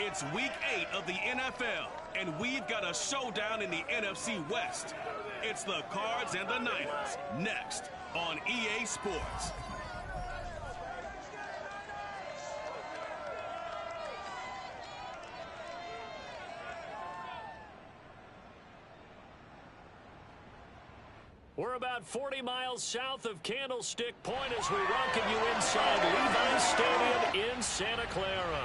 It's Week 8 of the NFL, and we've got a showdown in the NFC West. It's the Cards and the Niners, next on EA Sports. We're about 40 miles south of Candlestick Point as we welcome you inside Levi's Stadium in Santa Clara.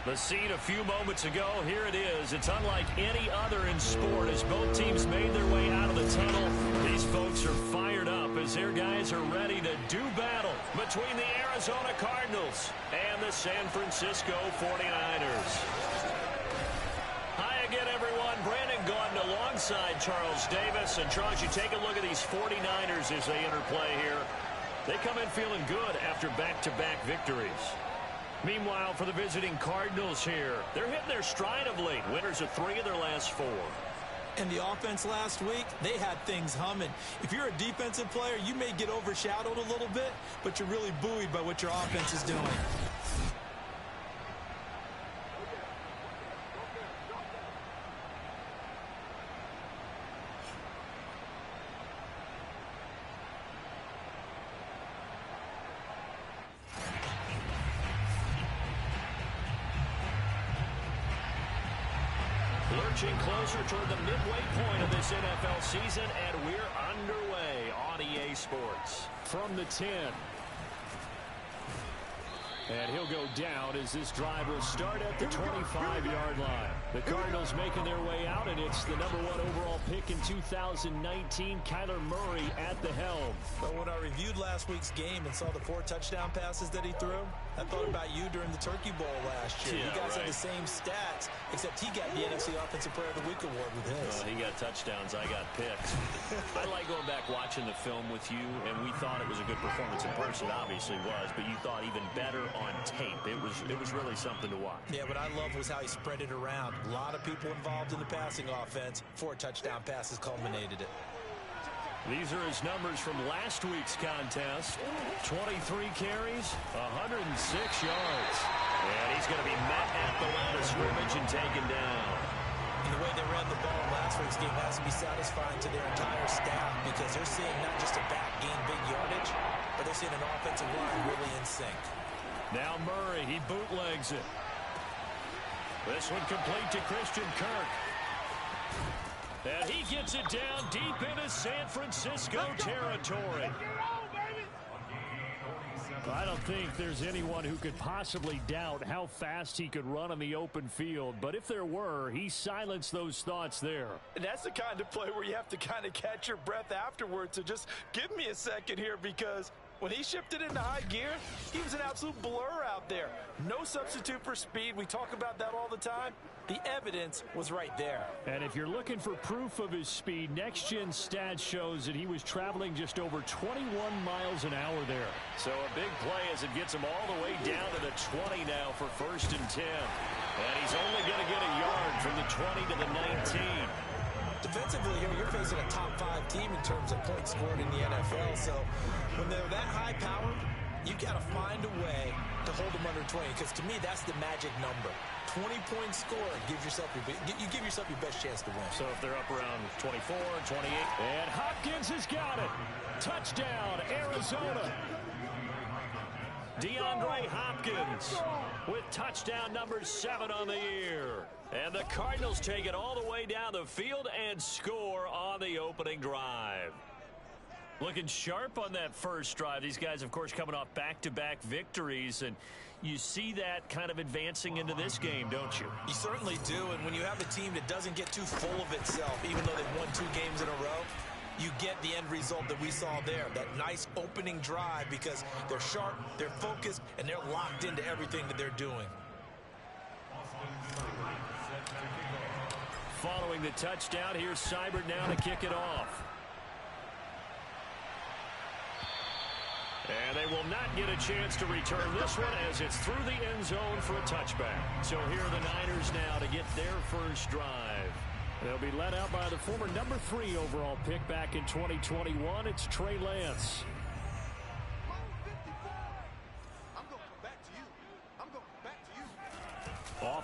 The scene a few moments ago, here it is. It's unlike any other in sport as both teams made their way out of the tunnel. These folks are fired up as their guys are ready to do battle between the Arizona Cardinals and the San Francisco 49ers. Hi again, everyone. Brandon Gaudin alongside Charles Davis. And Charles, you take a look at these 49ers as they interplay here. They come in feeling good after back-to-back victories. Meanwhile, for the visiting Cardinals here, they're hitting their stride of late. Winners of 3 of their last 4. And the offense last week, they had things humming. If you're a defensive player, you may get overshadowed a little bit, but you're really buoyed by what your offense is doing. Lurching closer toward the midway point of this NFL season, and we're underway on EA Sports. From the 10. And he'll go down as this drive will start at the 25-yard line. The Cardinals making their way out, and it's the #1 overall pick in 2019, Kyler Murray at the helm. But when I reviewed last week's game and saw the 4 touchdown passes that he threw, I thought about you during the Turkey Bowl last year. Yeah, you guys right. had the same stats, except he got the NFC Offensive Player of the Week award with his. He got touchdowns, I got picks. I like going back watching the film with you, and we thought it was a good performance in person. Obviously was, but you thought even better on tape. It was really something to watch. Yeah, what I loved was how he spread it around. A lot of people involved in the passing offense. 4 touchdown passes culminated it. These are his numbers from last week's contest. 23 carries, 106 yards. And he's going to be met at the line of scrimmage and taken down. And the way they ran the ball in last week's game has to be satisfying to their entire staff because they're seeing not just a back gain big yardage, but they're seeing an offensive line really in sync. Now Murray, he bootlegs it. This one complete to Christian Kirk. And he gets it down deep into San Francisco territory. I don't think there's anyone who could possibly doubt how fast he could run on the open field. But if there were, he silenced those thoughts there. And that's the kind of play where you have to kind of catch your breath afterwards. So just give me a second here because when he shifted into high gear, he was an absolute blur out there. No substitute for speed. We talk about that all the time. The evidence was right there. And if you're looking for proof of his speed, Next Gen Stats shows that he was traveling just over 21 miles an hour there. So a big play as it gets him all the way down to the 20 now for 1st and 10. And he's only going to get a yard from the 20 to the 19. Defensively here, you're facing a top 5 team in terms of points scored in the NFL. So when they're that high powered, you got to find a way to hold them under 20. Because to me, that's the magic number. 20-point score gives yourself you give yourself your best chance to win. So if they're up around 24, 28. And Hopkins has got it. Touchdown, Arizona. DeAndre Hopkins with touchdown number 7 on the year. And the Cardinals take it all the way down the field and score on the opening drive. Looking sharp on that first drive. These guys, of course, coming off back-to-back victories, and you see that kind of advancing into this game, don't you? You certainly do, and when you have a team that doesn't get too full of itself, even though they've won 2 games in a row, you get the end result that we saw there, that nice opening drive because they're sharp, they're focused, and they're locked into everything that they're doing. Following the touchdown, here's Seibert now to kick it off. And they will not get a chance to return this one as it's through the end zone for a touchback. So here are the Niners now to get their first drive. They'll be led out by the former number 3 overall pick back in 2021. It's Trey Lance.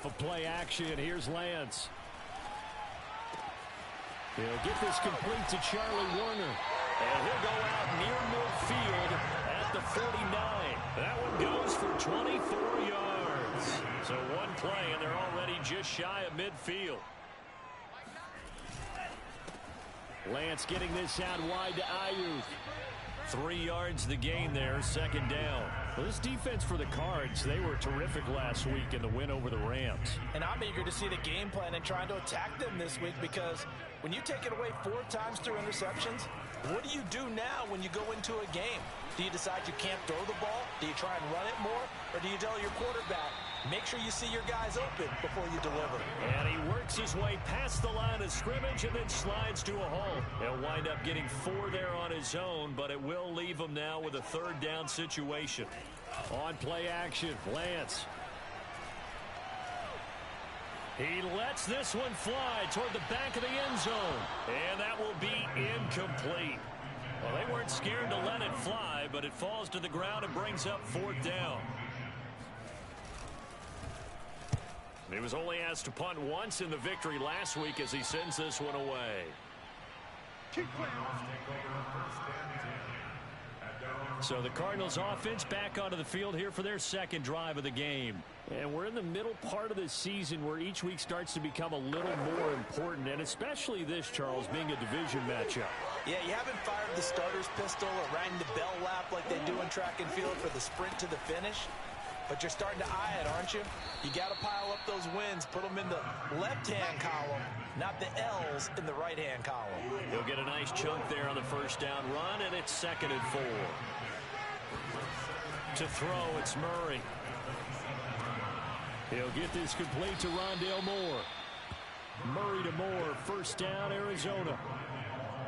Off of play action, here's Lance. He'll get this complete to Charlie Warner. And he'll go out near midfield at the 49. That one goes for 24 yards. So one play, and they're already just shy of midfield. Lance getting this out wide to Ayuk. 3 yards the gain there, second down. Well, this defense for the Cards, they were terrific last week in the win over the Rams. And I'm eager to see the game plan and trying to attack them this week, because when you take it away 4 times through interceptions, what do you do now when you go into a game? Do you decide you can't throw the ball? Do you try and run it more? Or do you tell your quarterback, make sure you see your guys open before you deliver? And he works his way past the line of scrimmage and then slides to a halt. He'll wind up getting 4 there on his own, but it will leave him now with a third down situation. On play action, Lance. He lets this one fly toward the back of the end zone. And that will be incomplete. Well, they weren't scared to let it fly, but it falls to the ground and brings up 4th down. He was only asked to punt once in the victory last week as he sends this one away. So the Cardinals offense back onto the field here for their second drive of the game. And we're in the middle part of the season where each week starts to become a little more important, and especially this, Charles, being a division matchup. Yeah, you haven't fired the starter's pistol or rang the bell lap like they do in track and field for the sprint to the finish. But you're starting to eye it, aren't you? You got to pile up those wins, put them in the left-hand column, not the L's in the right-hand column. He'll get a nice chunk there on the first down run, and it's 2nd and 4. To throw, it's Murray. He'll get this complete to Rondale Moore. Murray to Moore, first down, Arizona.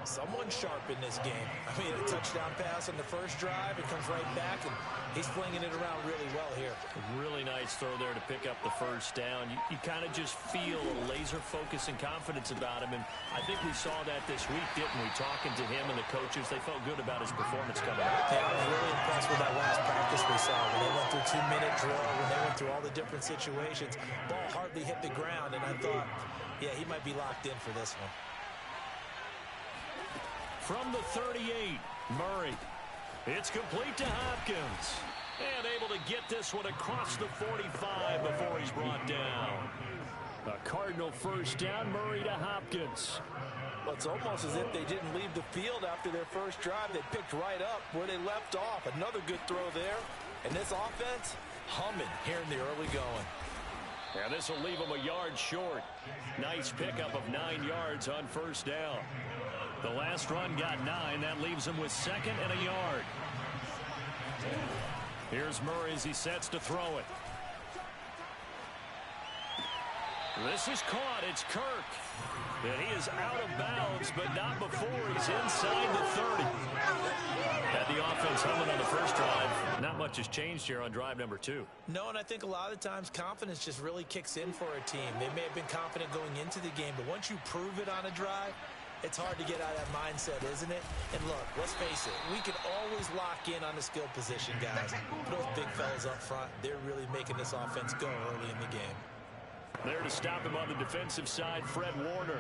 Someone sharp in this game. I mean, a touchdown pass on the first drive. It comes right back, and he's flinging it around really well here. Really nice throw there to pick up the first down. You kind of just feel a laser focus and confidence about him, and I think we saw that this week, didn't we? Talking to him and the coaches, they felt good about his performance coming up. Yeah, I was really impressed with that last practice we saw when they went through 2-minute drill, when they went through all the different situations. Ball hardly hit the ground, and I thought, yeah, he might be locked in for this one. From the 38, Murray. It's complete to Hopkins. And able to get this one across the 45 before he's brought down. A Cardinal first down, Murray to Hopkins. Well, it's almost as if they didn't leave the field after their first drive. They picked right up where they left off. Another good throw there. And this offense, humming here in the early going. And this will leave him a yard short. Nice pickup of 9 yards on first down. The last run got 9. That leaves him with 2nd and a yard. Here's Murray as he sets to throw it. This is caught. It's Kirk. And he is out of bounds, but not before he's inside the 30. Had the offense humming on the first drive. Not much has changed here on drive number 2. No, and I think a lot of times confidence just really kicks in for a team. They may have been confident going into the game, but once you prove it on a drive, it's hard to get out of that mindset, isn't it? And look, let's face it, we can always lock in on the skill position, guys. Those big fellas up front, they're really making this offense go early in the game. There to stop him on the defensive side, Fred Warner.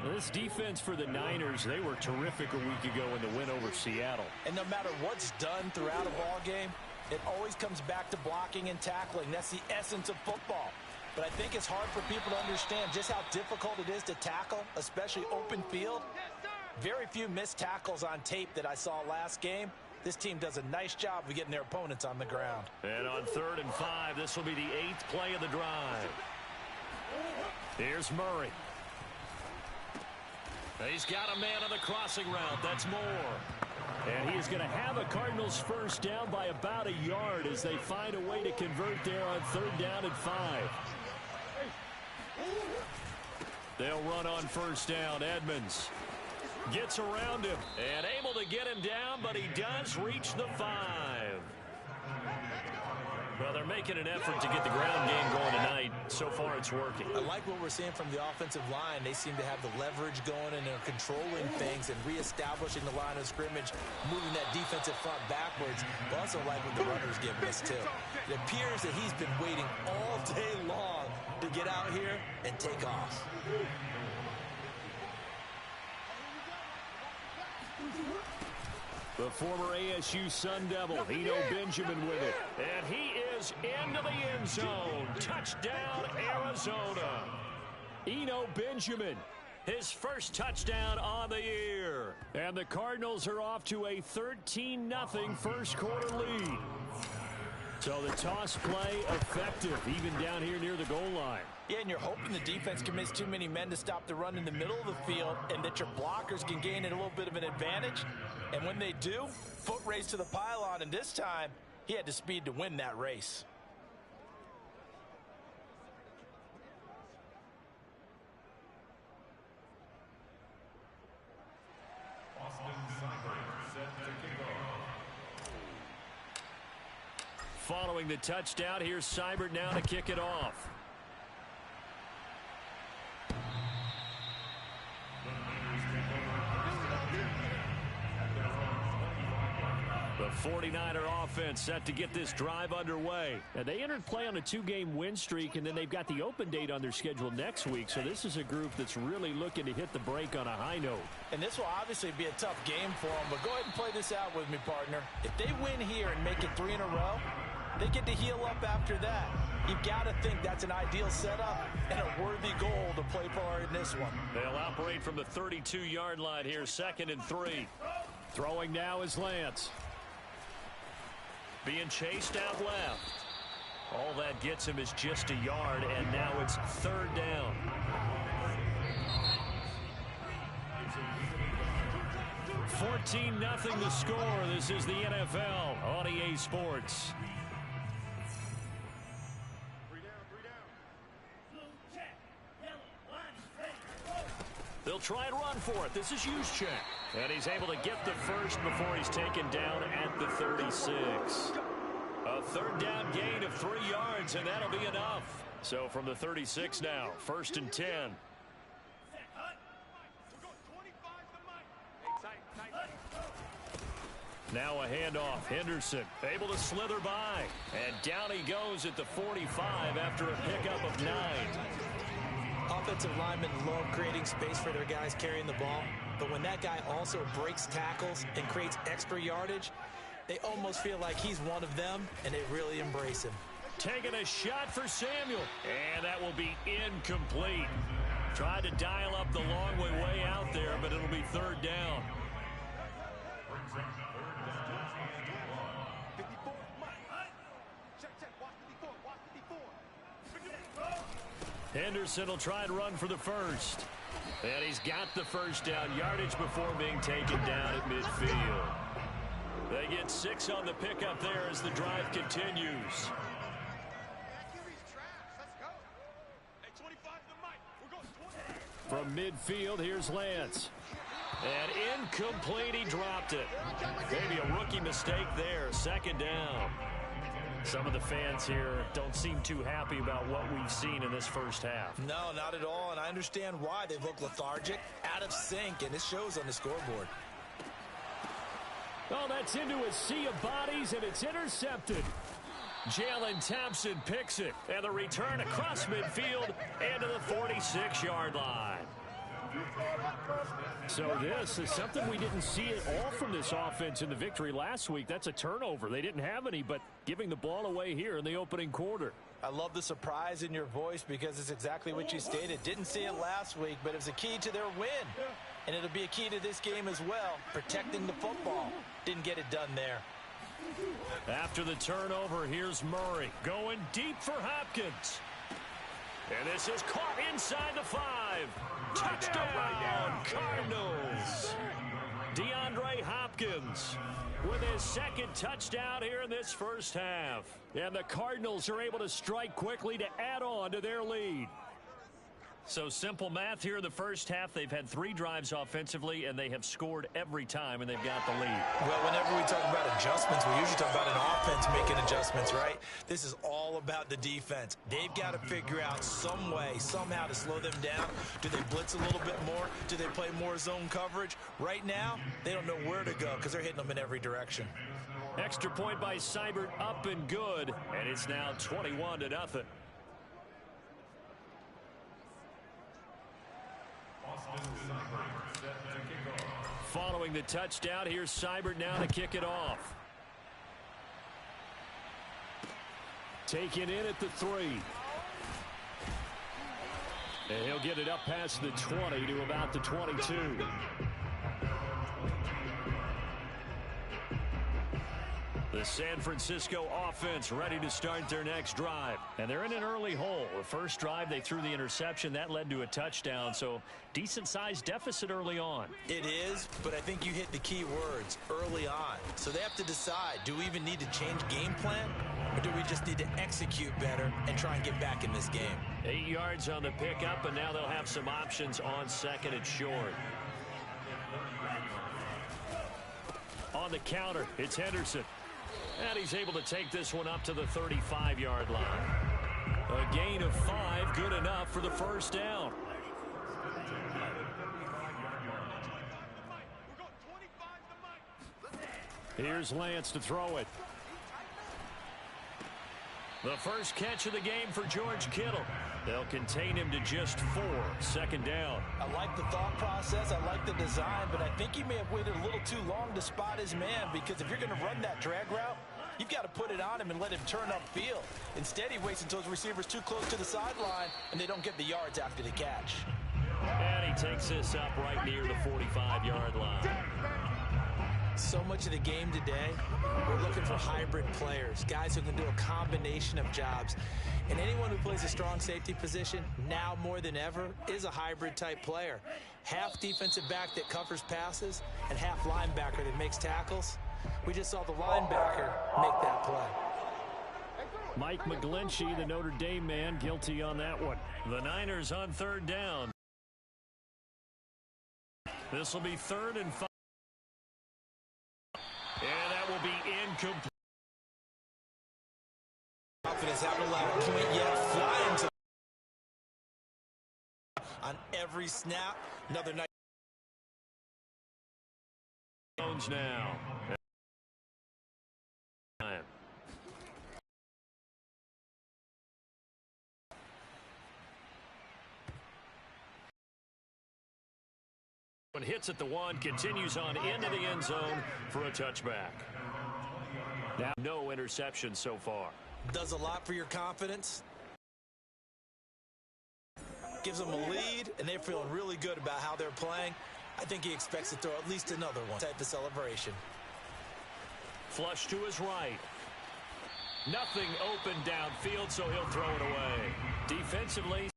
Now, this defense for the Niners, they were terrific a week ago in the win over Seattle. And no matter what's done throughout a ball game, it always comes back to blocking and tackling. That's the essence of football. But I think it's hard for people to understand just how difficult it is to tackle, especially open field. Very few missed tackles on tape that I saw last game. This team does a nice job of getting their opponents on the ground. And on 3rd and 5, this will be the 8th play of the drive. Here's Murray. He's got a man on the crossing route. That's Moore. And he is going to have a Cardinals first down by about a yard as they find a way to convert there on 3rd down and 5. They'll run on first down. Edmonds gets around him and able to get him down, but he does reach the 5. Well, they're making an effort to get the ground game going tonight. So far, it's working. I like what we're seeing from the offensive line. They seem to have the leverage going, and they're controlling things and reestablishing the line of scrimmage, moving that defensive front backwards. I also like what the runner's giving us, too. It appears that he's been waiting all day long to get out here and take off. The former ASU Sun Devil, Eno Benjamin with it. And he is into the end zone. Touchdown, Arizona. Eno Benjamin. His first touchdown on the year. And the Cardinals are off to a 13-0 first quarter lead. So the toss play effective, even down here near the goal line. Yeah, and you're hoping the defense commits too many men to stop the run in the middle of the field and that your blockers can gain a little bit of an advantage. And when they do, foot race to the pylon, and this time, he had the speed to win that race. Following the touchdown, here's Seibert now to kick it off. The 49er offense set to get this drive underway. And they entered play on a 2-game win streak, and then they've got the open date on their schedule next week. So this is a group that's really looking to hit the break on a high note. And this will obviously be a tough game for them, but go ahead and play this out with me, partner. If they win here and make it 3 in a row, they get to heal up after that. You've got to think that's an ideal setup and a worthy goal to play for in this one. They'll operate from the 32-yard line here, 2nd and 3. Throwing now is Lance. Being chased out left. All that gets him is just a yard, and now it's 3rd down. $14-0 the score. This is the NFL on EA Sports. They'll try and run for it. This is Juszczyk. And he's able to get the first before he's taken down at the 36. A 3rd down gain of 3 yards, and that'll be enough. So from the 36 now, 1st and 10. Now a handoff. Henderson able to slither by. And down he goes at the 45 after a pickup of 9. Offensive linemen love creating space for their guys carrying the ball, but when that guy also breaks tackles and creates extra yardage, they almost feel like he's one of them, and they really embrace him. Taking a shot for Samuel, and that will be incomplete. Tried to dial up the long way out there, but it'll be 3rd down. Henderson will try and run for the first. And he's got the first down. Yardage before being taken down at midfield. They get 6 on the pickup there as the drive continues. From midfield, here's Lance. And incomplete, he dropped it. Maybe a rookie mistake there. 2nd down. Some of the fans here don't seem too happy about what we've seen in this first half. No, not at all, and I understand why. They look lethargic, out of sync, and it shows on the scoreboard. Oh, that's into a sea of bodies, and it's intercepted. Jalen Thompson picks it, and the return across midfield and to the 46-yard line. So this is something we didn't see at all from this offense in the victory last week. That's a turnover. They didn't have any, but giving the ball away here in the opening quarter. I love the surprise in your voice because it's exactly what you stated. Didn't see it last week, but it was a key to their win. And it'll be a key to this game as well, protecting the football. Didn't get it done there. After the turnover, here's Murray going deep for Hopkins. And this is caught inside the 5. Touchdown, Cardinals. DeAndre Hopkins with his 2nd touchdown here in this first half. And the Cardinals are able to strike quickly to add on to their lead. So simple math here in the first half. They've had 3 drives offensively, and they have scored every time, and they've got the lead. Well, whenever we talk about adjustments, we usually talk about an offense making adjustments, right? This is all about the defense. They've got to figure out some way, somehow to slow them down. Do they blitz a little bit more? Do they play more zone coverage? Right now, they don't know where to go because they're hitting them in every direction. Extra point by Seibert, up and good, and it's now 21-0. Following the touchdown, here's Seibert now to kick it off. Taken in at the 3. And he'll get it up past the 20 to about the 22. The San Francisco offense ready to start their next drive. And they're in an early hole. The first drive, they threw the interception. That led to a touchdown, so decent-sized deficit early on. It is, but I think you hit the key words, early on. So they have to decide, do we even need to change game plan, or do we just need to execute better and try and get back in this game? 8 yards on the pickup, and now they'll have some options on second and short. On the counter, it's Henderson. And he's able to take this one up to the 35-yard line. A gain of 5, good enough for the first down. Here's Lance to throw it. The first catch of the game for George Kittle. They'll contain him to just 4, second down. I like the thought process. I like the design, but I think he may have waited a little too long to spot his man, because if you're going to run that drag route, you've got to put it on him and let him turn upfield. Instead, he waits until his receiver's too close to the sideline, and they don't get the yards after the catch. And he takes this up right near the 45-yard line. So much of the game today, we're looking for hybrid players, guys who can do a combination of jobs. And anyone who plays a strong safety position, now more than ever, is a hybrid-type player. Half defensive back that covers passes and half linebacker that makes tackles. We just saw the linebacker make that play. Mike McGlinchey, the Notre Dame man, guilty on that one. The Niners on third down. This will be 3rd and 5. And that will be incomplete. Confidence haven't allowed a point yet. Flying to on every snap. Another night. Jones now. Hits at the 1, continues on into the end zone for a touchback. Now, no interception so far. Does a lot for your confidence. Gives them a lead, and they're feeling really good about how they're playing. I think he expects to throw at least another one type of celebration. Flush to his right. Nothing open downfield, so he'll throw it away. Defensively,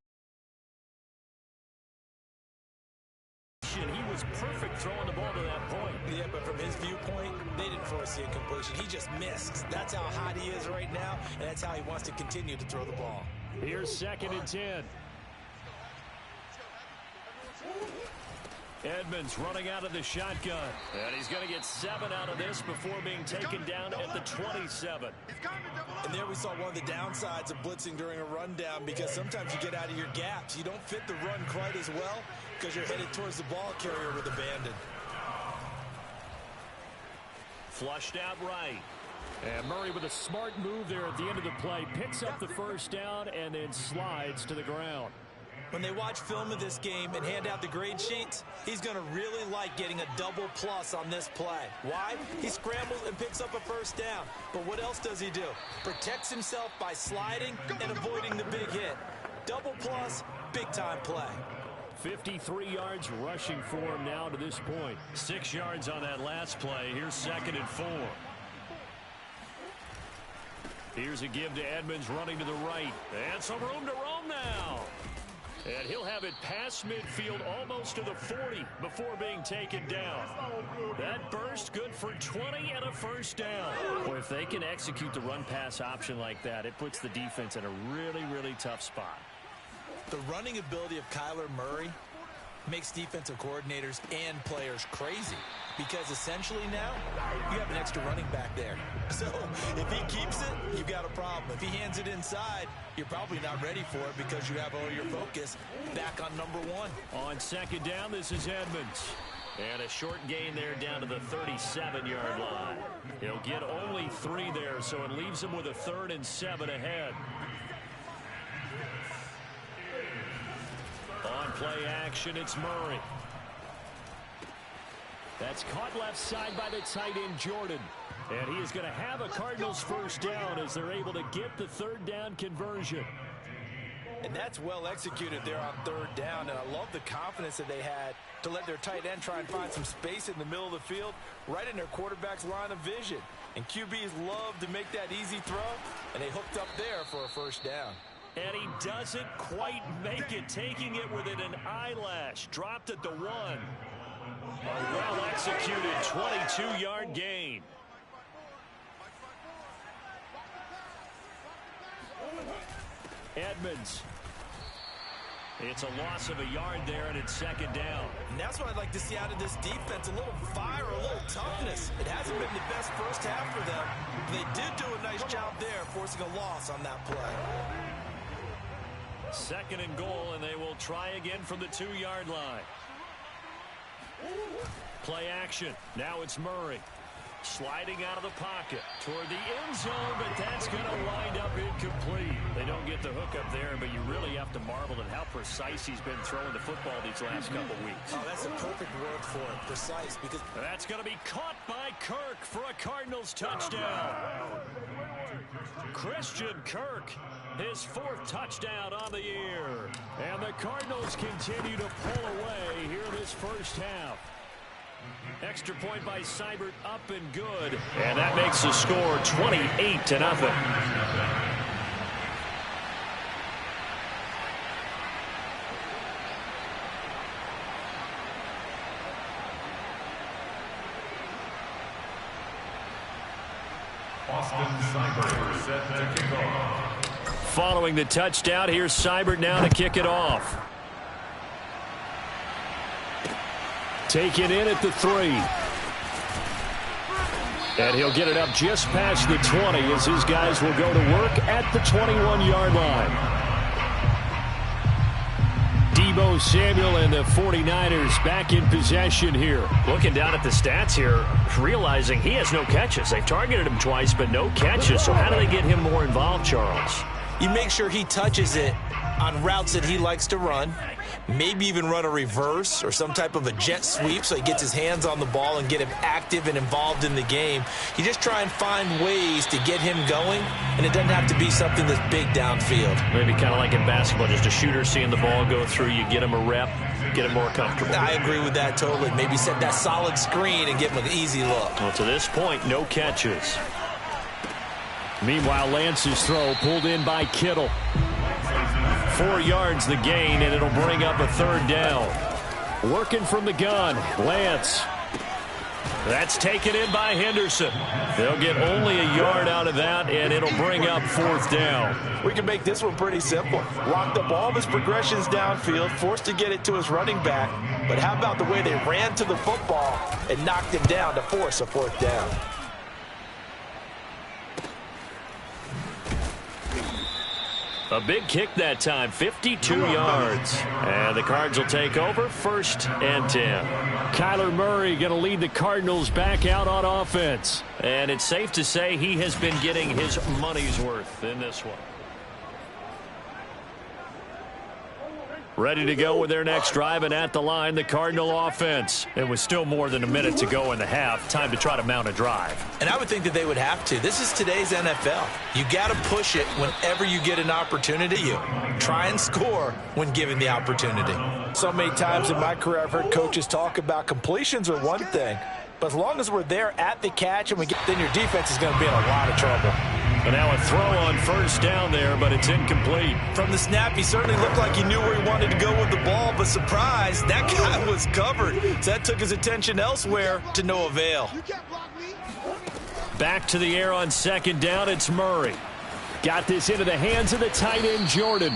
he was perfect throwing the ball to that point. Yeah, but from his viewpoint, they didn't force the incompletion. He just missed. That's how hot he is right now, and that's how he wants to continue to throw the ball. Here's 2nd and 10. Edmonds running out of the shotgun. And he's going to get 7 out of this before being taken down at the 27. And there we saw one of the downsides of blitzing during a rundown, because sometimes you get out of your gaps. You don't fit the run quite as well because you're headed towards the ball carrier with abandon. Flushed out right. And Murray with a smart move there at the end of the play. Picks up the first down and then slides to the ground. When they watch film of this game and hand out the grade sheets, he's going to really like getting a double plus on this play. Why? He scrambles and picks up a first down. But what else does he do? Protects himself by sliding and avoiding the big hit. Double plus, big-time play. 53 yards rushing for him now to this point. 6 yards on that last play. Here's 2nd and 4. Here's a give to Edmonds running to the right. And some room to roam now. And he'll have it past midfield almost to the 40 before being taken down. That burst good for 20 and a first down. Boy, if they can execute the run-pass option like that, it puts the defense in a really, really tough spot. The running ability of Kyler Murray makes defensive coordinators and players crazy, because essentially now you have an extra running back there. So if he keeps it, you've got a problem. If he hands it inside, you're probably not ready for it because you have all your focus back on number one. On second down, this is Edmonds. And a short gain there down to the 37-yard line. He'll get only 3 there, so it leaves him with a 3rd and 7 ahead. On play action, it's Murray. That's caught left side by the tight end, Jordan. And he is going to have a Cardinals first down as they're able to get the 3rd down conversion. And that's well executed there on 3rd down. And I love the confidence that they had to let their tight end try and find some space in the middle of the field, right in their quarterback's line of vision. And QBs love to make that easy throw, and they hooked up there for a first down. And he doesn't quite make it, taking it within an eyelash. Dropped at the 1. A well-executed 22-yard gain. Edmonds. It's a loss of a yard there, and it's 2nd down. And that's what I'd like to see out of this defense, a little fire, a little toughness. It hasn't been the best first half for them, but they did do a nice job there, forcing a loss on that play. 2nd and goal, and they will try again from the 2-yard line. Play action. Now it's Murray. Sliding out of the pocket toward the end zone, but that's going to wind up incomplete. They don't get the hook up there, but you really have to marvel at how precise he's been throwing the football these last couple weeks. Oh, that's a perfect word for it, precise, because that's going to be caught by Kirk for a Cardinals touchdown. Christian Kirk, his 4th touchdown on the year. And the Cardinals continue to pull away here in this first half. Extra point by Seibert, up and good. And that makes the score 28-0. Austin Seibert set to kick off. Following the touchdown, here's Seibert now to kick it off. Taken in at the 3. And he'll get it up just past the 20 as his guys will go to work at the 21-yard line. Deebo Samuel and the 49ers back in possession here. Looking down at the stats here, realizing he has no catches. They've targeted him twice, but no catches. So how do they get him more involved, Charles? You make sure he touches it on routes that he likes to run. Maybe even run a reverse or some type of a jet sweep so he gets his hands on the ball and get him active and involved in the game. You just try and find ways to get him going, and it doesn't have to be something that's big downfield. Maybe kind of like in basketball, just a shooter seeing the ball go through, you get him a rep, get him more comfortable. I agree with that totally. Maybe set that solid screen and give him an easy look. Well, to this point, no catches. Meanwhile, Lance's throw pulled in by Kittle. 4 yards the gain, and it'll bring up a 3rd down. Working from the gun, Lance. That's taken in by Henderson. They'll get only a yard out of that, and it'll bring up 4th down. We can make this one pretty simple. Locked up all of his progressions downfield, forced to get it to his running back. But how about the way they ran to the football and knocked him down to force a 4th down? A big kick that time, 52 yards. And the Cards will take over, 1st and 10. Kyler Murray going to lead the Cardinals back out on offense. And it's safe to say he has been getting his money's worth in this one. Ready to go with their next drive, and at the line, the Cardinal offense. It was still more than a minute to go in the half. Time to try to mount a drive. And I would think that they would have to. This is today's NFL. You got to push it whenever you get an opportunity. You try and score when given the opportunity. So many times in my career, I've heard coaches talk about completions are one thing, but as long as we're there at the catch and we get, then your defense is going to be in a lot of trouble. And now a throw on 1st down there, but it's incomplete. From the snap, he certainly looked like he knew where he wanted to go with the ball, but surprise, that guy was covered. So that took his attention elsewhere to no avail. Back to the air on 2nd down, it's Murray. Got this into the hands of the tight end, Jordan.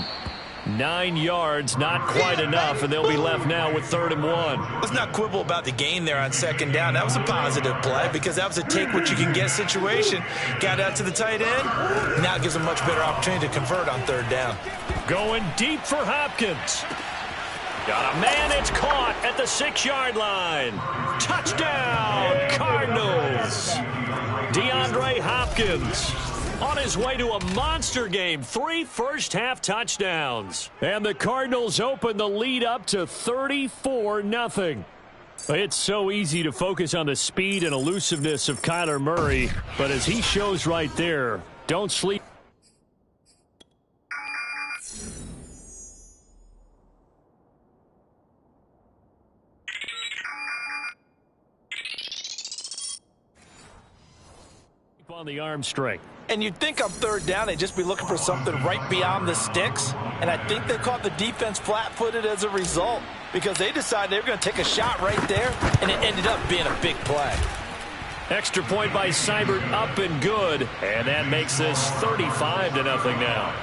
9 yards, not quite enough, and they'll be left now with 3rd and 1. Let's not quibble about the gain there on 2nd down. That was a positive play because that was a take-what-you-can-get situation. Got out to the tight end. Now it gives them a much better opportunity to convert on 3rd down. Going deep for Hopkins. Got a man, it's caught at the 6-yard line. Touchdown, Cardinals. DeAndre Hopkins on his way to a monster game. 3 first-half touchdowns. And the Cardinals open the lead up to 34-0. It's so easy to focus on the speed and elusiveness of Kyler Murray, but as he shows right there, don't sleep. On the arm strength. And you'd think on 3rd down they'd just be looking for something right beyond the sticks. And I think they caught the defense flat-footed as a result because they decided they were going to take a shot right there, and it ended up being a big play. Extra point by Seibert, up and good. And that makes this 35-0 now.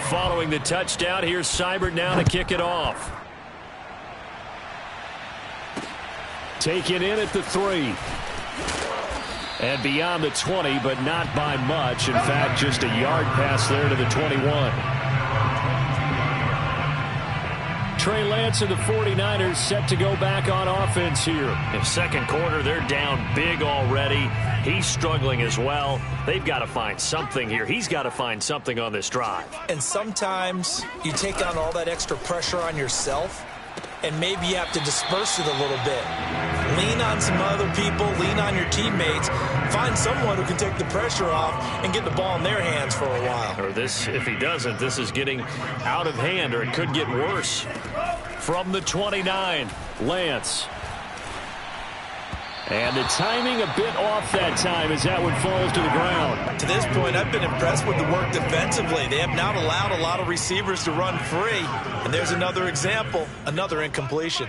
Following the touchdown, here's Seibert now to kick it off. Take it in at the 3. And beyond the 20, but not by much. In fact, just a yard pass there to the 21. Trey Lance of the 49ers set to go back on offense here. In 2nd quarter, they're down big already. He's struggling as well. They've got to find something here. He's got to find something on this drive. And sometimes you take on all that extra pressure on yourself, and maybe you have to disperse it a little bit. Lean on some other people, lean on your teammates, find someone who can take the pressure off and get the ball in their hands for a while. Or this, if he doesn't, this is getting out of hand, or it could get worse. From the 29, Lance. And the timing a bit off that time as that one falls to the ground. To this point, I've been impressed with the work defensively. They have not allowed a lot of receivers to run free. And there's another example, another incompletion.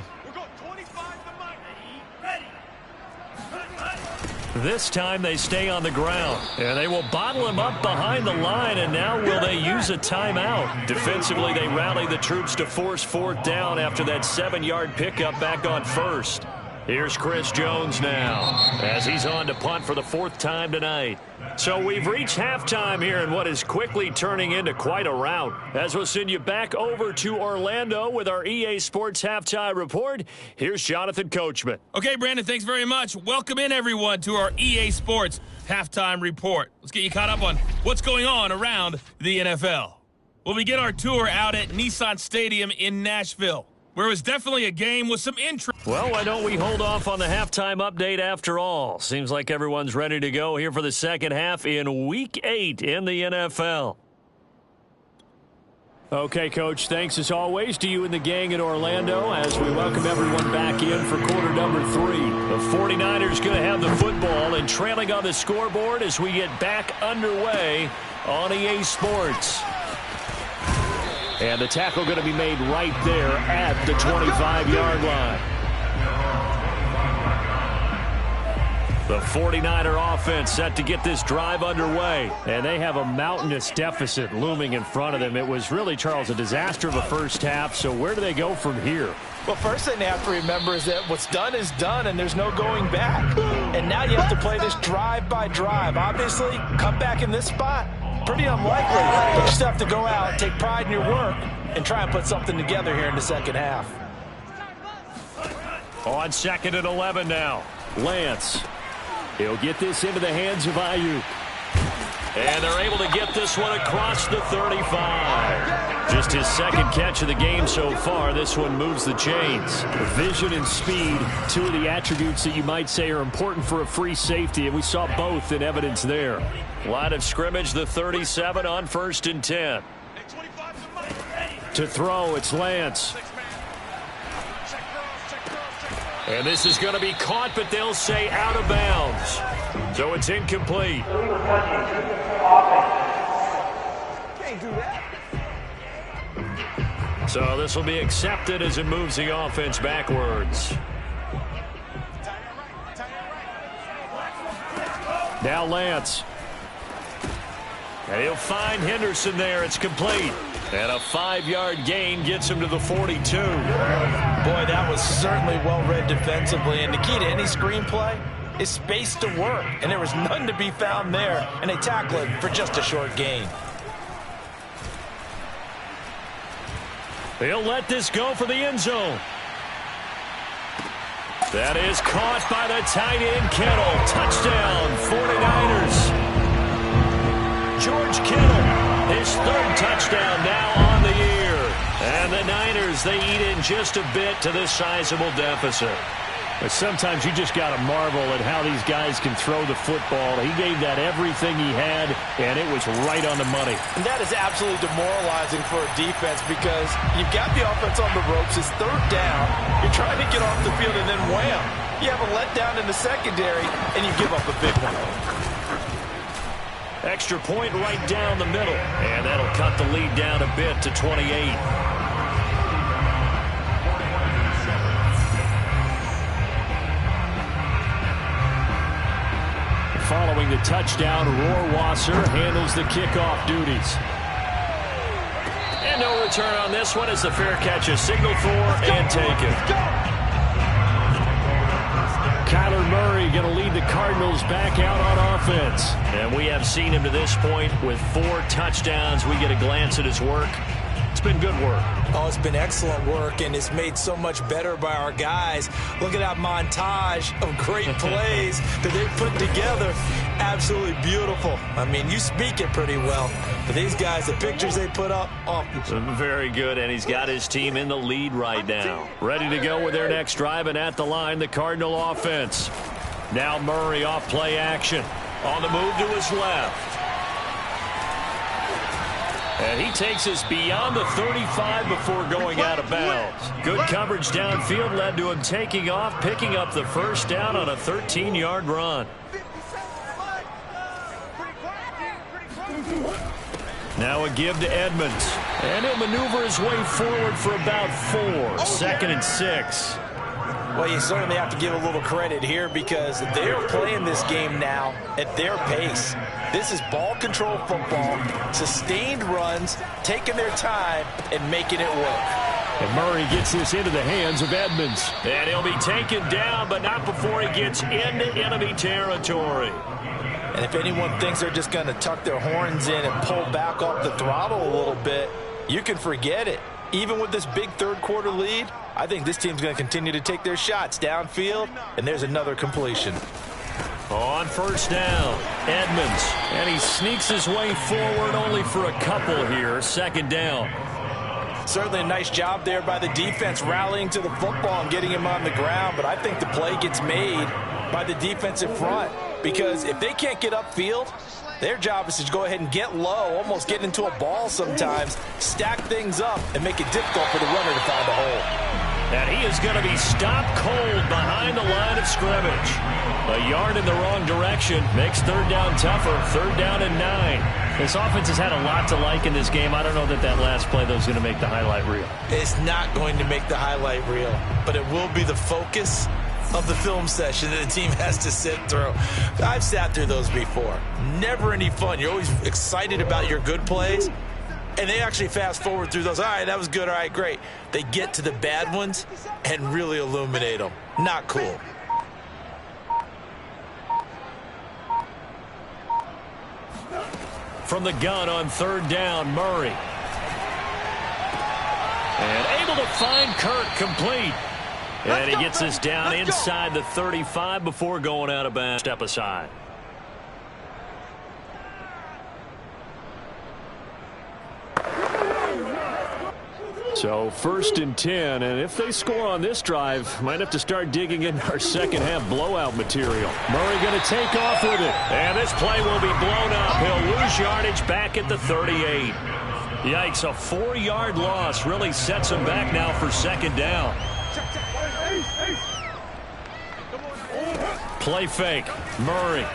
This time they stay on the ground. And they will bottle him up behind the line, and now will they use a timeout? Defensively, they rally the troops to force 4th down after that 7-yard pickup back on 1st. Here's Chris Jones now as he's on to punt for the 4th time tonight. So we've reached halftime here in what is quickly turning into quite a rout. As we'll send you back over to Orlando with our EA Sports Halftime Report, here's Jonathan Coachman. Okay, Brandon, thanks very much. Welcome in, everyone, to our EA Sports Halftime Report. Let's get you caught up on what's going on around the NFL. We'll begin our tour out at Nissan Stadium in Nashville, where it was definitely a game with some intrigue. Well, why don't we hold off on the halftime update after all? Seems like everyone's ready to go here for the 2nd half in Week 8 in the NFL. Okay, Coach, thanks as always to you and the gang in Orlando as we welcome everyone back in for quarter number 3. The 49ers going to have the football and trailing on the scoreboard as we get back underway on EA Sports. And the tackle going to be made right there at the 25-yard line. The 49er offense set to get this drive underway. And they have a mountainous deficit looming in front of them. It was really, Charles, a disaster of a first half. So where do they go from here? Well, first thing they have to remember is that what's done is done, and there's no going back. And now you have to play this drive by drive. Obviously, come back in this spot, pretty unlikely. But you just have to go out, take pride in your work, and try and put something together here in the 2nd half. On 2nd and 11 now, Lance. He'll get this into the hands of Ayuk. And they're able to get this one across the 35. Just his 2nd catch of the game so far. This one moves the chains. Vision and speed, 2 of the attributes that you might say are important for a free safety, and we saw both in evidence there. Line of scrimmage, the 37 on 1st and 10. To throw, it's Lance. And this is going to be caught, but they'll say out of bounds. So it's incomplete. Can't do that. So this will be accepted as it moves the offense backwards. Now Lance. And he'll find Henderson there. It's complete. And a 5-yard gain gets him to the 42. Boy, that was certainly well read defensively. And the key to any screenplay is space to work. And there was none to be found there. And they tackle it for just a short gain. He'll let this go for the end zone. That is caught by the tight end, Kittle. Touchdown, 49ers. George Kittle, his 3rd touchdown now on the year. And the Niners, they eat in just a bit to this sizable deficit. But sometimes you just got to marvel at how these guys can throw the football. He gave that everything he had, and it was right on the money. And that is absolutely demoralizing for a defense because you've got the offense on the ropes. It's 3rd down. You're trying to get off the field, and then wham. You have a letdown in the secondary, and you give up a big one. Extra point right down the middle. And that'll cut the lead down a bit to 28. Following the touchdown, Rohrwasser handles the kickoff duties. And no return on this one as the fair catch is signaled for and taken. Kyler Murray going to lead the Cardinals back out on offense. And we have seen him to this point with 4 touchdowns. We get a glance at his work. It's been good work. Oh, it's been excellent work, and it's made so much better by our guys. Look at that montage of great plays that they put together. Absolutely beautiful. I mean, you speak it pretty well. But these guys, the pictures they put up, oh. Very good, and he's got his team in the lead right now. Ready to go with their next drive, and at the line, the Cardinal offense. Now Murray off play action. On the move to his left. And he takes us beyond the 35 before going out of bounds. Good coverage downfield led to him taking off, picking up the 1st down on a 13-yard run. Now a give to Edmonds. And he'll maneuver his way forward for about 4. 2nd and 6. Well, you certainly have to give a little credit here because they're playing this game now at their pace. This is ball control football, sustained runs, taking their time, and making it work. And Murray gets this into the hands of Edmonds. And he'll be taken down, but not before he gets into enemy territory. And if anyone thinks they're just going to tuck their horns in and pull back off the throttle a little bit, you can forget it. Even with this big 3rd quarter lead, I think this team's going to continue to take their shots downfield, and there's another completion. On 1st down, Edmonds, and he sneaks his way forward only for a couple here. 2nd down. Certainly a nice job there by the defense rallying to the football and getting him on the ground, but I think the play gets made by the defensive front because if they can't get upfield, their job is to go ahead and get low, almost get into a ball sometimes, stack things up, and make it difficult for the runner to find a hole. And he is going to be stopped cold behind the line of scrimmage. A yard in the wrong direction makes 3rd down tougher. 3rd down and 9. This offense has had a lot to like in this game. I don't know that last play, though, is going to make the highlight reel. It's not going to make the highlight reel, but it will be the focus of the film session that the team has to sit through. I've sat through those before. Never any fun. You're always excited about your good plays, and they actually fast forward through those. All right, that was good. All right, great. They get to the bad ones and really illuminate them. Not cool. From the gun on 3rd down, Murray. And able to find Kirk complete. And he gets this down inside the 35 before going out of bounds. Step aside. So 1st and 10, and if they score on this drive, might have to start digging in our 2nd half blowout material. Murray going to take off with it. And this play will be blown up. He'll lose yardage back at the 38. Yikes, a 4-yard loss really sets him back now for 2nd down. Play fake. Murray.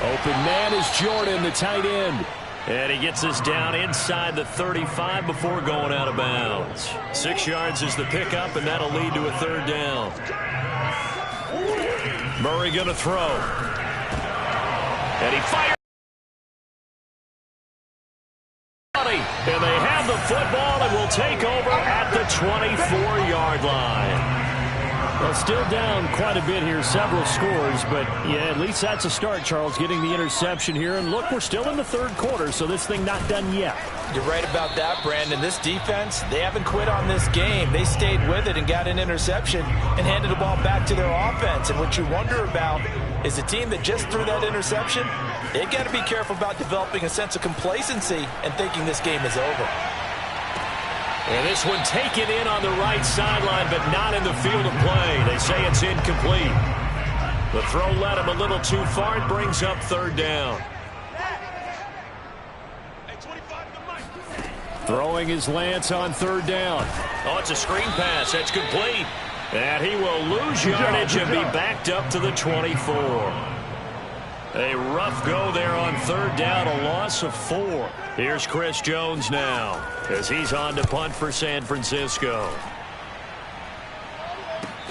Open man is Jordan, the tight end. And he gets this down inside the 35 before going out of bounds. 6 yards is the pickup, and that'll lead to a 3rd down. Murray going to throw. And he fires. And they have the football and will take over at the 24-yard line. Well, still down quite a bit here, several scores, but yeah, at least that's a start, Charles, getting the interception here. And look, we're still in the third quarter, so this thing not done yet. You're right about that, Brandon. This defense, they haven't quit on this game. They stayed with it and got an interception and handed the ball back to their offense. And what you wonder about is a team that just threw that interception, they got to be careful about developing a sense of complacency and thinking this game is over. And this one taken in on the right sideline, but not in the field of play. They say it's incomplete. The throw led him a little too far. It brings up third down. Throwing his Lance on third down. Oh, it's a screen pass. That's complete. And he will lose yardage and be backed up to the 24. A rough go there on third down, a loss of 4. Here's Chris Jones now as he's on to punt for San Francisco.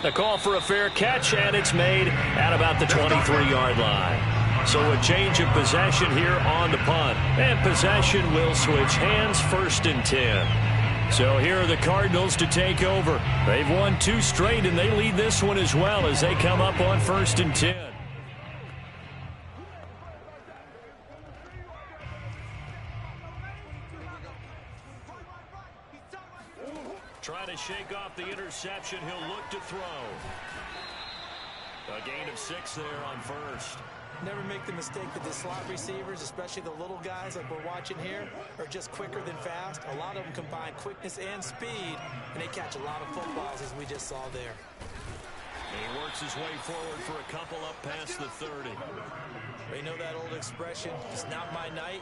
A call for a fair catch, and it's made at about the 23-yard line. So a change of possession here on the punt. And possession will switch hands, 1st and 10. So here are the Cardinals to take over. They've won 2 straight, and they lead this one as well as they come up on 1st and 10. Trying to shake off the interception. He'll look to throw. A gain of 6 there on 1st. Never make the mistake that the slot receivers, especially the little guys like we're watching here, are just quicker than fast. A lot of them combine quickness and speed, and they catch a lot of footballs, as we just saw there. And he works his way forward for a couple up past the 30. You know that old expression, it's not my night.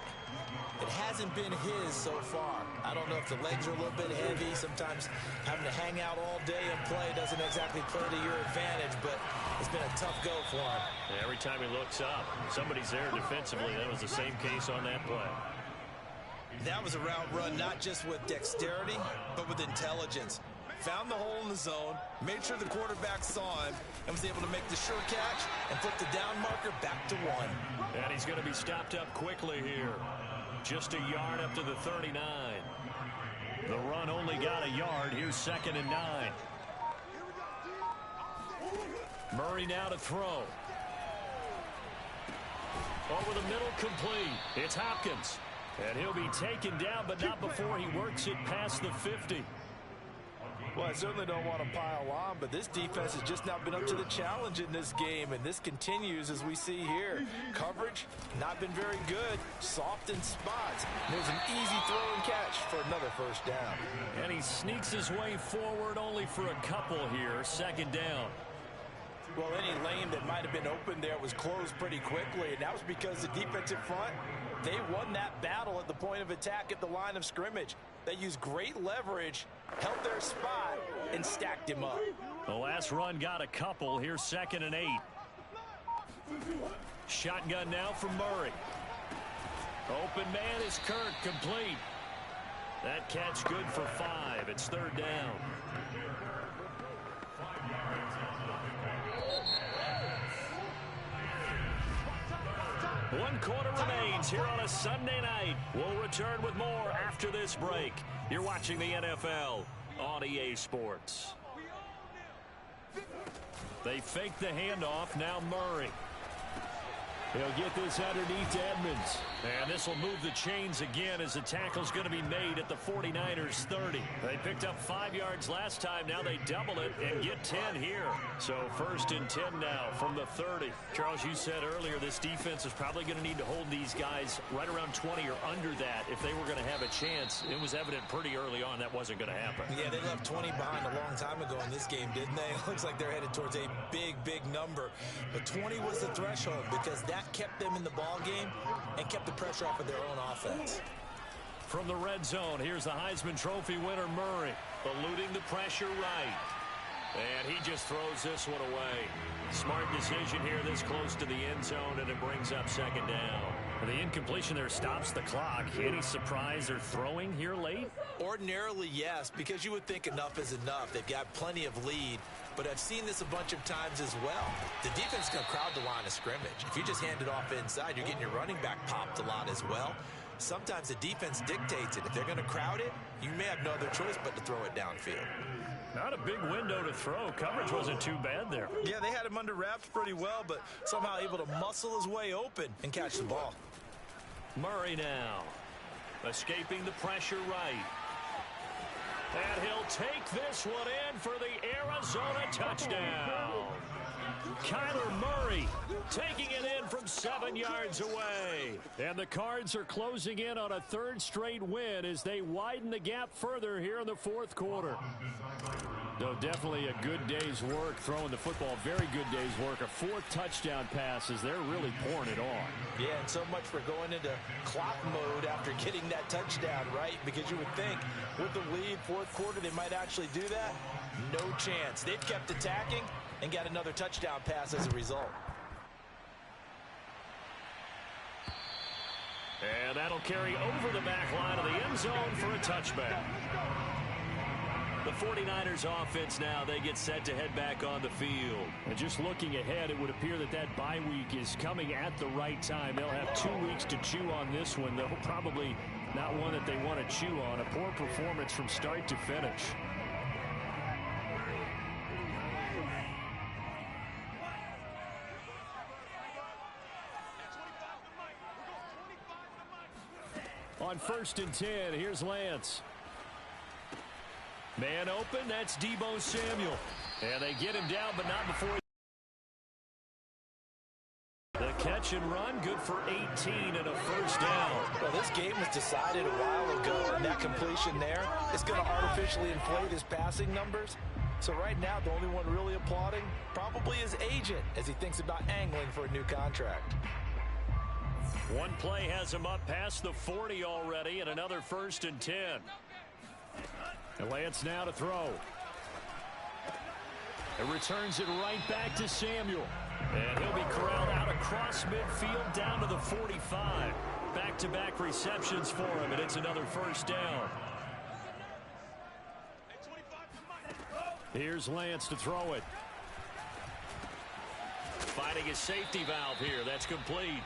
It hasn't been his so far. I don't know if the legs are a little bit heavy. Sometimes having to hang out all day and play doesn't exactly play to your advantage, but it's been a tough go for him. And every time he looks up, somebody's there defensively. That was the same case on that play. That was a route run not just with dexterity, but with intelligence. Found the hole in the zone, made sure the quarterback saw him, and was able to make the sure catch and put the down marker back to 1. And he's going to be stopped up quickly here. Just a yard up to the 39. The run only got a yard. Here's 2nd and 9. Murray now to throw. Over the middle, complete. It's Hopkins. And he'll be taken down, but not before he works it past the 50. Well, I certainly don't want to pile on, but this defense has just not been up to the challenge in this game, and this continues as we see here. Coverage, not been very good, soft in spots. There's an easy throw and catch for another 1st down. And he sneaks his way forward only for a couple here, 2nd down. Well, any lane that might have been open there was closed pretty quickly, and that was because the defensive front, they won that battle at the point of attack at the line of scrimmage. They used great leverage, held their spot, and stacked him up. The last run got a couple. Here's 2nd and 8. Shotgun now from Murray. Open man is Kirk, complete. That catch good for 5. It's 3rd down. One quarter remains here on a Sunday night. We'll return with more after this break. You're watching the NFL on EA Sports. They fake the handoff. Now Murray. He'll get this underneath to Edmonds. And this will move the chains again as the tackle's going to be made at the 49ers 30. They picked up 5 yards last time. Now they double it and get 10 here. So 1st and 10 now from the 30. Charles, you said earlier this defense is probably going to need to hold these guys right around 20 or under that if they were going to have a chance. It was evident pretty early on that wasn't going to happen. Yeah, they left 20 behind a long time ago in this game, didn't they? It looks like they're headed towards a big, big number. But 20 was the threshold because that kept them in the ball game and kept the pressure off of their own offense. From the red zone, here's the Heisman Trophy winner Murray, eluding the pressure right. And he just throws this one away. Smart decision here this close to the end zone, and it brings up second down. The incompletion there stops the clock. Any surprise they're throwing here late? Ordinarily, yes, because you would think enough is enough. They've got plenty of lead, but I've seen this a bunch of times as well. The defense is going to crowd the line of scrimmage. If you just hand it off inside, you're getting your running back popped a lot as well. Sometimes the defense dictates it. If they're going to crowd it, you may have no other choice but to throw it downfield. Not a big window to throw. Coverage wasn't too bad there. Yeah, they had him under wraps pretty well, but somehow able to muscle his way open and catch the ball. Murray now, escaping the pressure right. And he'll take this one in for the Arizona touchdown. Kyler Murray taking it in from 7 yards away. And the Cards are closing in on a third straight win as they widen the gap further here in the fourth quarter. Though definitely a good day's work throwing the football. Very good day's work. A fourth touchdown pass as they're really pouring it on. Yeah, and so much for going into clock mode after getting that touchdown, right? Because you would think with the lead, fourth quarter, they might actually do that. No chance. They've kept attacking and got another touchdown pass as a result. And that'll carry over the back line of the end zone for a touchback. The 49ers offense now, they get set to head back on the field. And just looking ahead, it would appear that that bye week is coming at the right time. They'll have 2 weeks to chew on this one, though probably not one that they want to chew on. A poor performance from start to finish. On 1st and 10, here's Lance. Man open, that's Deebo Samuel. And they get him down, but not before. The catch and run, good for 18 and a first down. Well, this game was decided a while ago, and that completion there is going to artificially inflate his passing numbers. So right now, the only one really applauding probably his agent as he thinks about angling for a new contract. One play has him up past the 40 already, and another 1st and 10. And Lance now to throw. It returns it right back to Samuel. And he'll be corralled out across midfield down to the 45. Back-to-back receptions for him, and it's another first down. Here's Lance to throw it. Finding his safety valve here. That's complete.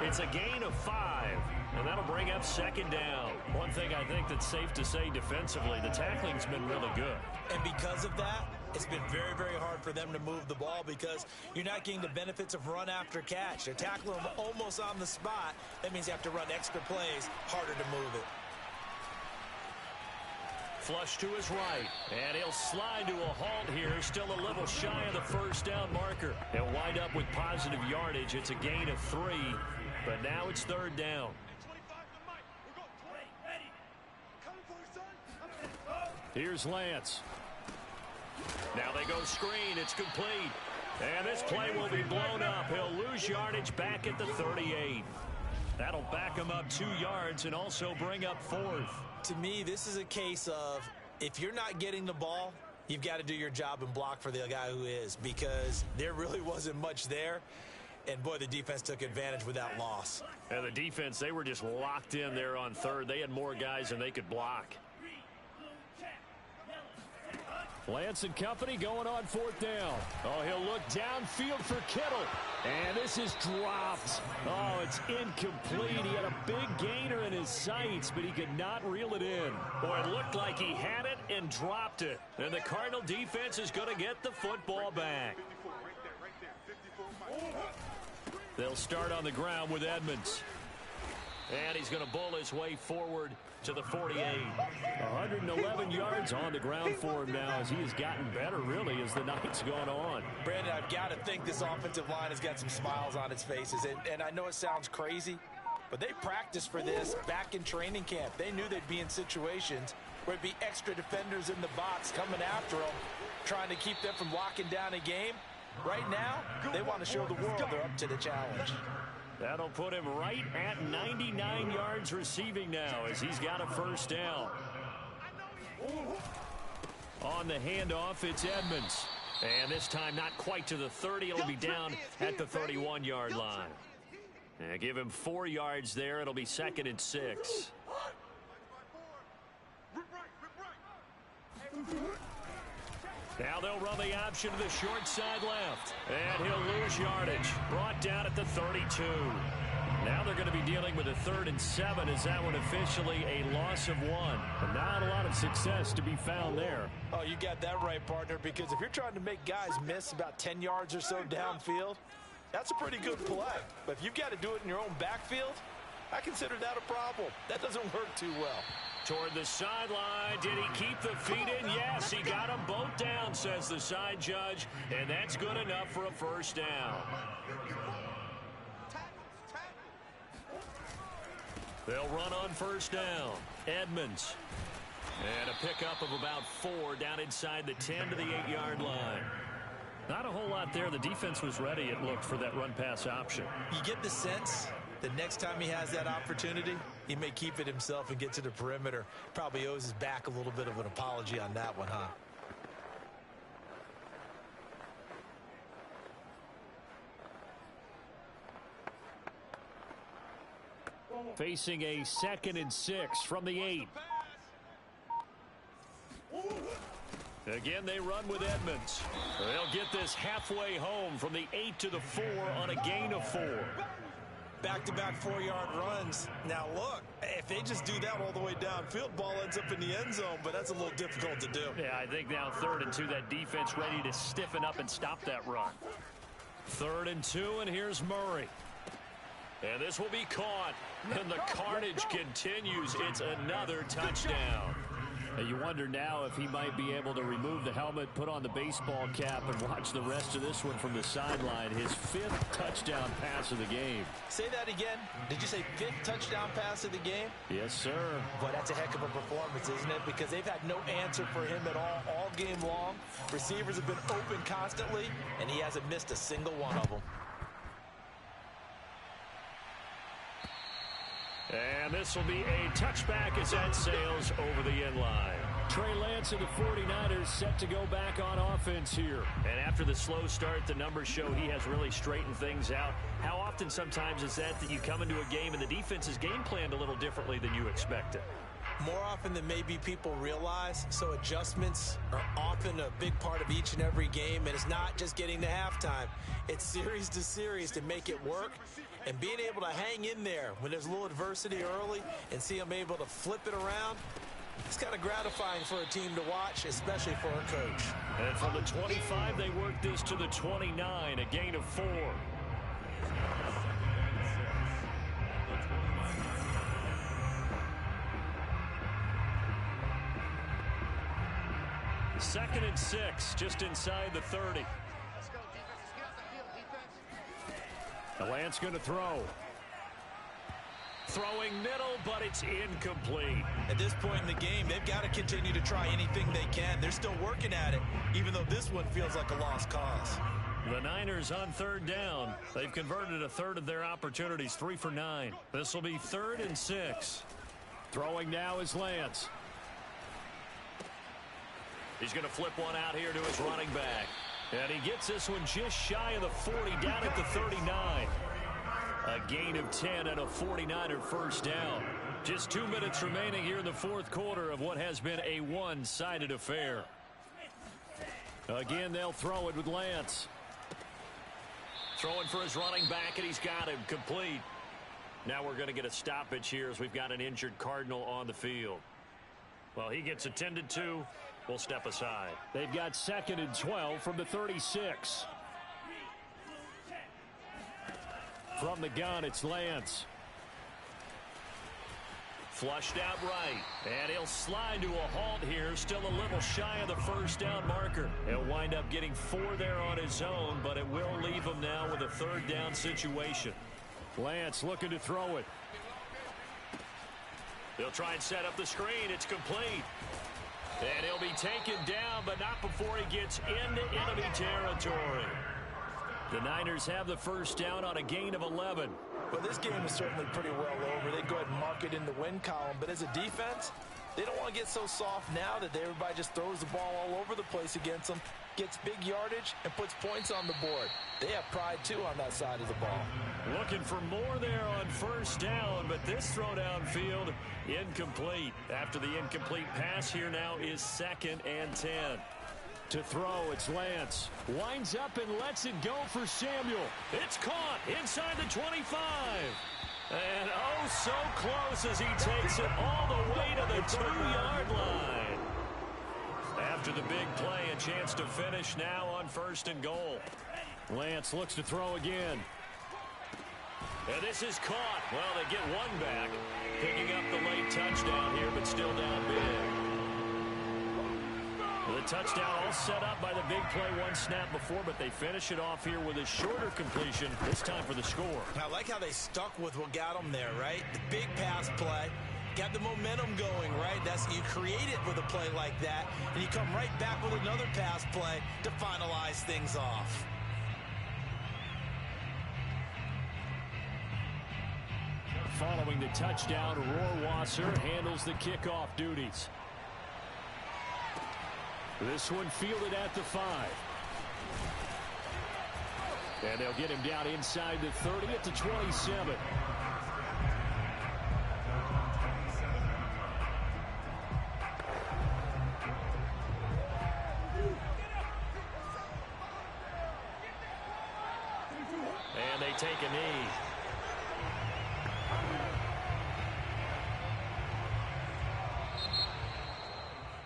It's a gain of 5, and that'll bring up second down. One thing I think that's safe to say defensively, the tackling's been really good. And because of that, it's been very, very hard for them to move the ball because you're not getting the benefits of run after catch. They're tackling them almost on the spot. That means you have to run extra plays, harder to move it. Flush to his right, and he'll slide to a halt here, still a little shy of the first down marker. He'll wind up with positive yardage. It's a gain of 3, but now it's third down. Here's Lance. Now they go screen. It's complete. And this play will be blown up. He'll lose yardage back at the 38. That'll back him up 2 yards and also bring up 4th. To me, this is a case of if you're not getting the ball, you've got to do your job and block for the guy who is, because there really wasn't much there. And, boy, the defense took advantage with that loss. And the defense, they were just locked in there on third. They had more guys than they could block. Lance and company going on 4th down. Oh, he'll look downfield for Kittle. And this is dropped. Oh, it's incomplete. He had a big gainer in his sights, but he could not reel it in. Boy, it looked like he had it and dropped it. And the Cardinal defense is going to get the football back. They'll start on the ground with Edmonds. And he's going to bull his way forward to the 48. 111 yards on the ground for him now as he has gotten better, really, as the night's gone on. Brandon, I've got to think this offensive line has got some smiles on its faces. And I know it sounds crazy, but they practiced for this back in training camp. They knew they'd be in situations where it'd be extra defenders in the box coming after them, trying to keep them from locking down a game. Right now, they want to show the world they're up to the challenge. That'll put him right at 99 yards receiving now as he's got a first down. On the handoff, it's Edmonds. And this time not quite to the 30. It'll be down at the 31-yard line. And give him 4 yards there. It'll be 2nd and 6. Now they'll run the option to the short side left. And he'll lose yardage. Brought down at the 32. Now they're going to be dealing with a 3rd and 7 as that one officially a loss of 1. But not a lot of success to be found there. Oh, you got that right, partner, because if you're trying to make guys miss about 10 yards or so downfield, that's a pretty good play. But if you've got to do it in your own backfield, I consider that a problem. That doesn't work too well. Toward the sideline. Did he keep the feet in? Yes, he got them both down, says the side judge. And that's good enough for a 1st down. They'll run on 1st down. Edmonds. And a pickup of about 4 down inside the 10 to the 8-yard line. Not a whole lot there. The defense was ready, it looked, for that run-pass option. You get the sense that next time he has that opportunity, he may keep it himself and get to the perimeter. Probably owes his back a little bit of an apology on that one, huh? Facing a 2nd and 6 from the 8. Again, they run with Edmonds. They'll get this halfway home from the 8 to the 4 on a gain of 4. Back-to-back 4-yard runs. Now, look, if they just do that all the way downfield, ball ends up in the end zone, but that's a little difficult to do. Yeah, I think now 3rd and 2, that defense ready to stiffen up and stop that run. 3rd and 2, and here's Murray. And this will be caught. And the carnage continues. It's another touchdown. You wonder now if he might be able to remove the helmet, put on the baseball cap, and watch the rest of this one from the sideline. His 5th touchdown pass of the game. Say that again. Did you say 5th touchdown pass of the game? Yes, sir. Boy, that's a heck of a performance, isn't it? Because they've had no answer for him at all game long. Receivers have been open constantly, and he hasn't missed a single one of them. And this will be a touchback as that sails over the end line. Trey Lance and the 49ers set to go back on offense here. And after the slow start, the numbers show he has really straightened things out. How often sometimes is that you come into a game and the defense is game planned a little differently than you expected? More often than maybe people realize, so adjustments are often a big part of each and every game, and it's not just getting to halftime. It's series to series to make it work, and being able to hang in there when there's a little adversity early and see them able to flip it around, it's kind of gratifying for a team to watch, especially for a coach. And from the 25, they work this to the 29, a gain of 4. 2nd and 6, just inside the 30. Lance going to throw. Throwing middle, but it's incomplete. At this point in the game, they've got to continue to try anything they can. They're still working at it, even though this one feels like a lost cause. The Niners on 3rd down. They've converted a 1/3 of their opportunities, 3 for 9. This will be 3rd and 6. Throwing now is Lance. He's going to flip one out here to his running back. And he gets this one just shy of the 40, down at the 39. A gain of 10 and a 49er 1st down. Just 2 minutes remaining here in the 4th quarter of what has been a one-sided affair. Again, they'll throw it with Lance. Throwing for his running back, and he's got him complete. Now we're going to get a stoppage here as we've got an injured Cardinal on the field. Well, he gets attended to. We'll step aside. They've got 2nd and 12 from the 36. From the gun, it's Lance. Flushed out right. And he'll slide to a halt here. Still a little shy of the 1st down marker. He'll wind up getting 4 there on his own, but it will leave him now with a 3rd down situation. Lance looking to throw it. They'll try and set up the screen. It's complete. And he'll be taken down, but not before he gets into enemy territory. The Niners have the 1st down on a gain of 11. Well, this game is certainly pretty well over. They go ahead and mark it in the win column, but as a defense, They don't want to get so soft now that everybody just throws the ball all over the place against them, gets big yardage, and puts points on the board. They have pride, too, on that side of the ball. Looking for more there on first down, but this throw downfield incomplete. After the incomplete pass, here now is 2nd and 10. To throw, it's Lance. Winds up and lets it go for Samuel. It's caught inside the 25. And oh, so close as he takes it all the way to the 2-yard line. After the big play, a chance to finish now on 1st and goal. Lance looks to throw again. And this is caught. Well, they get one back. Picking up the late touchdown here, but still down big. The touchdown all set up by the big play one snap before, but they finish it off here with a shorter completion, this time for the score. I like how they stuck with what got them there, right? The big pass play. Got the momentum going, right? You create it with a play like that, and you come right back with another pass play to finalize things off. Following the touchdown, Rohrwasser handles the kickoff duties. This one fielded at the 5. And they'll get him down inside the 30 at the 27. And they take a knee.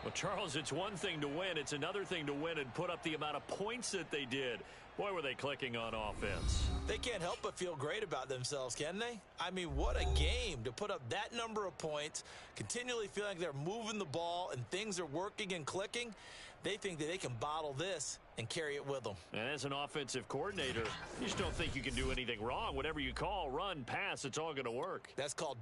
Well, Charles, it's one thing to win. It's another thing to win and put up the amount of points that they did. Boy, were they clicking on offense. They can't help but feel great about themselves, can they? I mean, what a game to put up that number of points, continually feeling like they're moving the ball and things are working and clicking. They think that they can bottle this and carry it with them. And as an offensive coordinator, you just don't think you can do anything wrong. Whatever you call, run, pass, it's all going to work. That's called